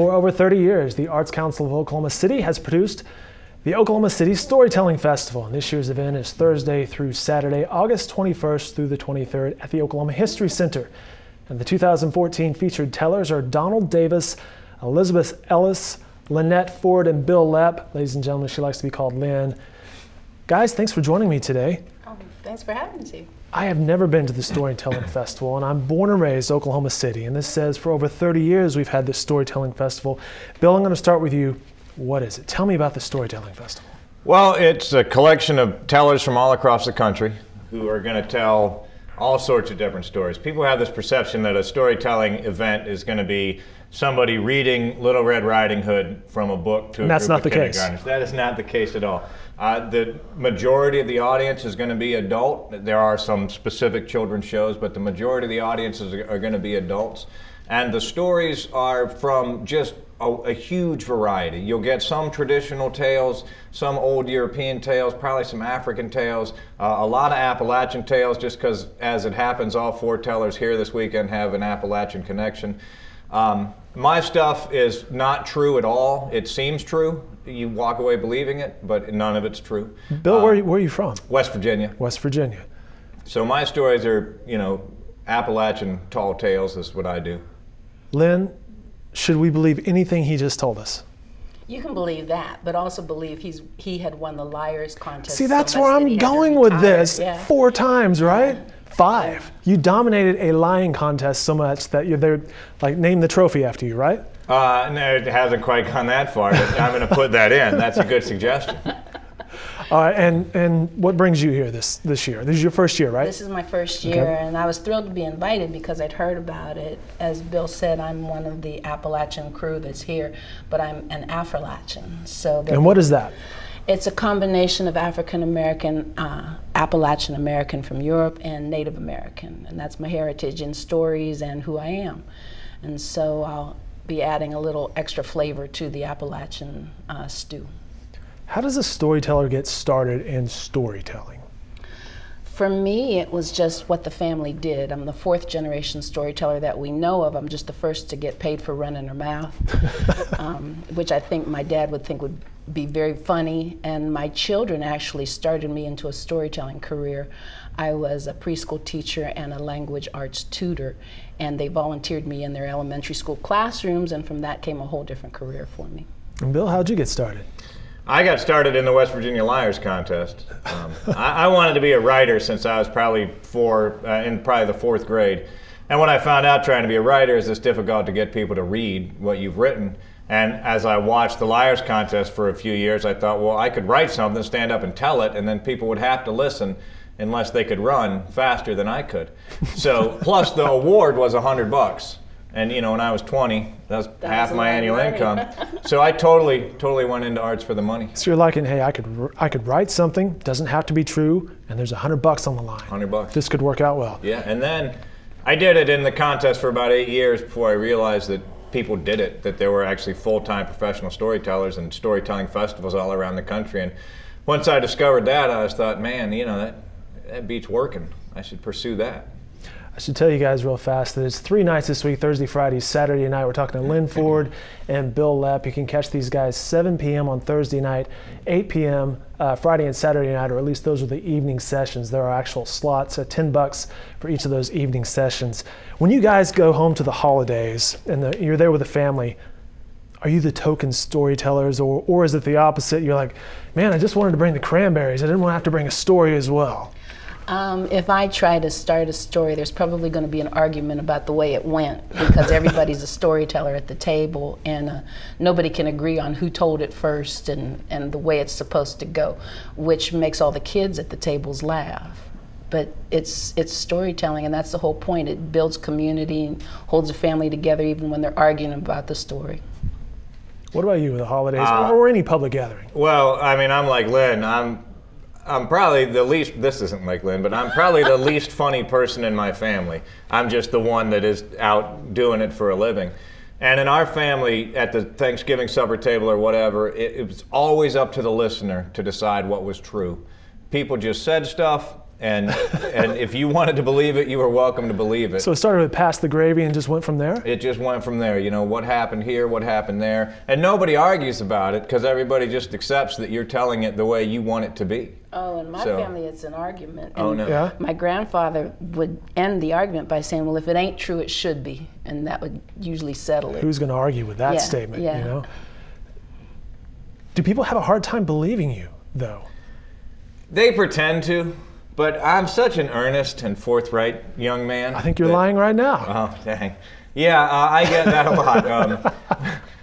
For over 30 years, the Arts Council of Oklahoma City has produced the Oklahoma City Storytelling Festival. And this year's event is Thursday through Saturday, August 21st through the 23rd at the Oklahoma History Center. And the 2014 featured tellers are Donald Davis, Elizabeth Ellis, Lynette Ford, and Bill Lepp. Ladies and gentlemen, she likes to be called Lynn. Guys, thanks for joining me today. Oh, thanks for having me. I have never been to the Storytelling Festival, and I'm born and raised Oklahoma City. And this says for over 30 years we've had this Storytelling Festival. Bill, I'm going to start with you. What is it? Tell me about the Storytelling Festival. Well, it's a collection of tellers from all across the country who are going to tell all sorts of different stories. People have this perception that a storytelling event is going to be somebody reading Little Red Riding Hood from a book to a group of kindergartners. That is not the case at all. The majority of the audience is going to be adult. There are some specific children's shows, but the majority of the audiences are going to be adults. And the stories are from just a huge variety. You'll get some traditional tales, some old European tales, probably some African tales, a lot of Appalachian tales, just because, as it happens, all four tellers here this weekend have an Appalachian connection. My stuff is not true at all. It seems true. You walk away believing it, but none of it's true. Bill, where are you from? West Virginia. West Virginia. So my stories are, you know, Appalachian tall tales is what I do. Lynn, should we believe anything he just told us? You can believe that, but also believe he had won the Liars contest. See, that's where I'm going with this. Yeah. 4 times, right? 5. You dominated a lying contest so much that they're like, name the trophy after you, right? No, it hasn't quite gone that far, but I'm going to put that in. That's a good suggestion. And what brings you here this year? This is your first year, right? This is my first year, okay. And I was thrilled to be invited because I'd heard about it. As Bill said, I'm one of the Appalachian crew that's here, but I'm an Afro-Latin. And what is that? It's a combination of African American, Appalachian American from Europe, and Native American. And that's my heritage in stories and who I am. And so I'll be adding a little extra flavor to the Appalachian stew. How does a storyteller get started in storytelling? For me, it was just what the family did. I'm the 4th generation storyteller that we know of. I'm just the first to get paid for running her mouth, which I think my dad would think would be very funny. And my children actually started me into a storytelling career. I was a preschool teacher and a language arts tutor, and they volunteered me in their elementary school classrooms, and from that came a whole different career for me. And Bill, how'd you get started? I got started in the West Virginia Liars contest. I wanted to be a writer since I was probably in probably the 4th grade. And when I found out trying to be a writer is it's difficult to get people to read what you've written. And as I watched the Liars contest for a few years, I thought, well, I could write something, stand up and tell it, and then people would have to listen unless they could run faster than I could. So, plus the award was $100. And you know, when I was 20, that was half my annual income. So I totally went into arts for the money. So you're like, hey, I could write something, doesn't have to be true, and there's $100 on the line. $100. This could work out well. Yeah, and then I did it in the contest for about 8 years before I realized that people did it, that there were actually full-time professional storytellers and storytelling festivals all around the country. And once I discovered that, I just thought, man, you know, that beats working. I should pursue that. I should tell you guys real fast that it's 3 nights this week, Thursday, Friday, Saturday night. We're talking to Lynn Ford and Bill Lepp. You can catch these guys 7 p.m. on Thursday night, 8 p.m. Friday and Saturday night, or at least those are the evening sessions. There are actual slots at $10 for each of those evening sessions. When you guys go home to the holidays and you're there with the family, are you the token storytellers, or is it the opposite? You're like, man, I just wanted to bring the cranberries. I didn't want to have to bring a story as well. If I try to start a story, there's probably going to be an argument about the way it went, because everybody's a storyteller at the table, and nobody can agree on who told it first and the way it's supposed to go, which makes all the kids at the tables laugh. But it's storytelling, and that's the whole point. It builds community and holds a family together even when they're arguing about the story. What about you with the holidays or any public gathering? Well, I mean, I'm like Lynn. I'm probably the least, this isn't like Lynn, but I'm probably the least funny person in my family. I'm just the one that is out doing it for a living. And in our family, at the Thanksgiving supper table or whatever, it was always up to the listener to decide what was true. People just said stuff, And if you wanted to believe it, you were welcome to believe it. So it started with Pass the Gravy and just went from there? It just went from there. You know, what happened here, what happened there. And nobody argues about it because everybody just accepts that you're telling it the way you want it to be. Oh, in my family, it's an argument. Oh, no. Yeah? My grandfather would end the argument by saying, well, if it ain't true, it should be. And that would usually settle it. Who's going to argue with that statement, yeah. you know? Do people have a hard time believing you, though? They pretend to, but I'm such an earnest and forthright young man. I think you're lying right now. Oh, dang. Yeah, I get that a lot.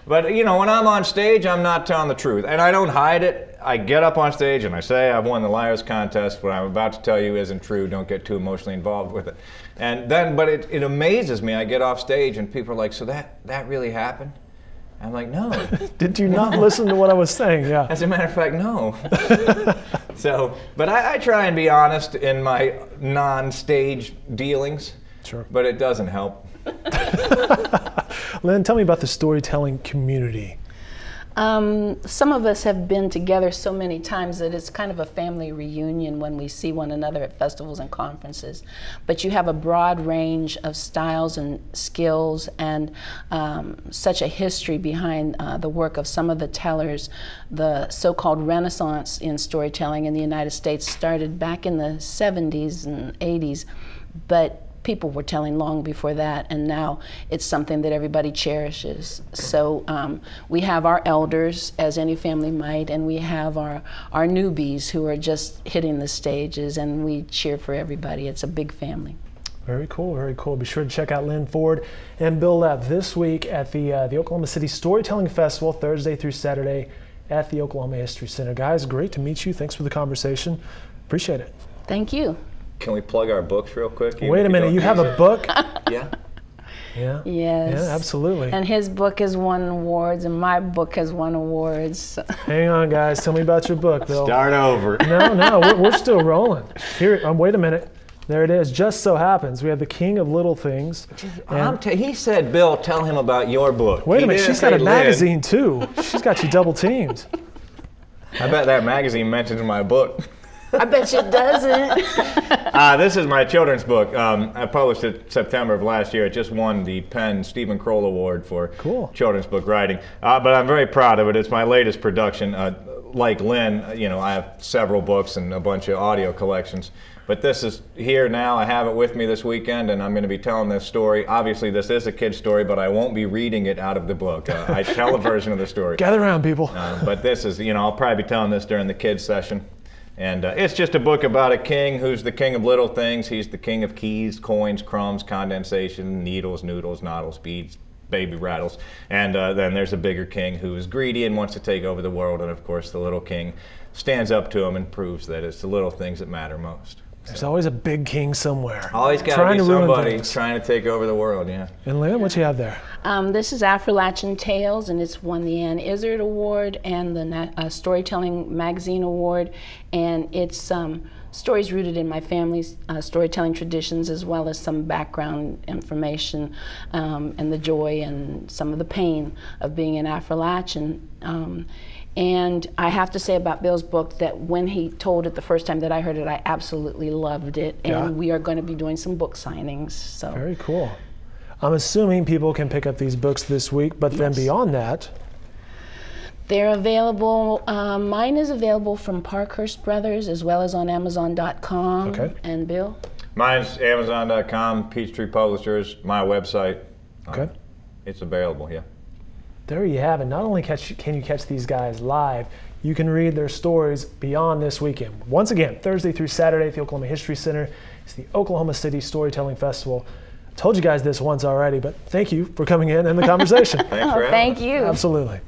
But, you know, when I'm on stage, I'm not telling the truth. And I don't hide it. I get up on stage and I say I've won the Liars Contest. What I'm about to tell you isn't true. Don't get too emotionally involved with it. And then, but it amazes me. I get off stage and people are like, so that really happened? I'm like, no. Did you not listen to what I was saying? Yeah. As a matter of fact, no. So, but I try and be honest in my non-stage dealings. Sure. But it doesn't help. Lynn, tell me about the storytelling community. Some of us have been together so many times that it's kind of a family reunion when we see one another at festivals and conferences. But you have a broad range of styles and skills and such a history behind the work of some of the tellers. The so-called Renaissance in storytelling in the United States started back in the 70s and 80s, but people were telling long before that, and now it's something that everybody cherishes. So we have our elders, as any family might, and we have our newbies who are just hitting the stages, and we cheer for everybody. It's a big family. Very cool, very cool. Be sure to check out Lynn Ford and Bill Lepp this week at the Oklahoma City Storytelling Festival, Thursday through Saturday at the Oklahoma History Center. Guys, great to meet you. Thanks for the conversation. Appreciate it. Thank you. Can we plug our books real quick? Wait a minute, you have a book? Yeah. Yeah. Yes. Yeah, absolutely. And his book has won awards, and my book has won awards. Hang on, guys. Tell me about your book, Bill. Start over. No, we're still rolling. Here, wait a minute. There it is. Just so happens we have the King of Little Things. He said, Bill, tell him about your book. Wait a minute. She's got a magazine too. She's got you double teamed. I bet that magazine mentions my book. I bet you it doesn't. This is my children's book. I published it September of last year. It just won the Penn Stephen Kroll Award for children's book writing. But I'm very proud of it. It's my latest production. Like Lynn, you know, I have several books and a bunch of audio collections. But this is here now. I have it with me this weekend, and I'm going to be telling this story. Obviously, this is a kid's story, but I won't be reading it out of the book. I tell a version of the story. Gather around, people. But this is, you know, I'll probably be telling this during the kids' session. And it's just a book about a king who's the king of little things. He's the king of keys, coins, crumbs, condensation, needles, noodles, noddles, beads, baby rattles. And then there's a bigger king who is greedy and wants to take over the world. And of course, the little king stands up to him and proves that it's the little things that matter most. There's always a big king somewhere. Always got to be somebody trying to take over the world, yeah. And Lynn, what you have there? This is Appalachian Tales, and it's won the Ann Izzard Award and the Storytelling Magazine Award. And it's stories rooted in my family's storytelling traditions, as well as some background information and the joy and some of the pain of being an Appalachian. And I have to say about Bill's book that when he told it the first time that I heard it, I absolutely loved it. And we are going to be doing some book signings. So. Very cool. I'm assuming people can pick up these books this week, but then beyond that? They're available. Mine is available from Parkhurst Brothers as well as on Amazon.com. Okay. And Bill? Mine's Amazon.com, Peachtree Publishers, my website. Okay. It's available, yeah. There you have it. Not only can you catch these guys live, you can read their stories beyond this weekend. Once again, Thursday through Saturday at the Oklahoma History Center. It's the Oklahoma City Storytelling Festival. I told you guys this once already, but thank you for coming in and the conversation. Thanks for having us. Thank you. Absolutely.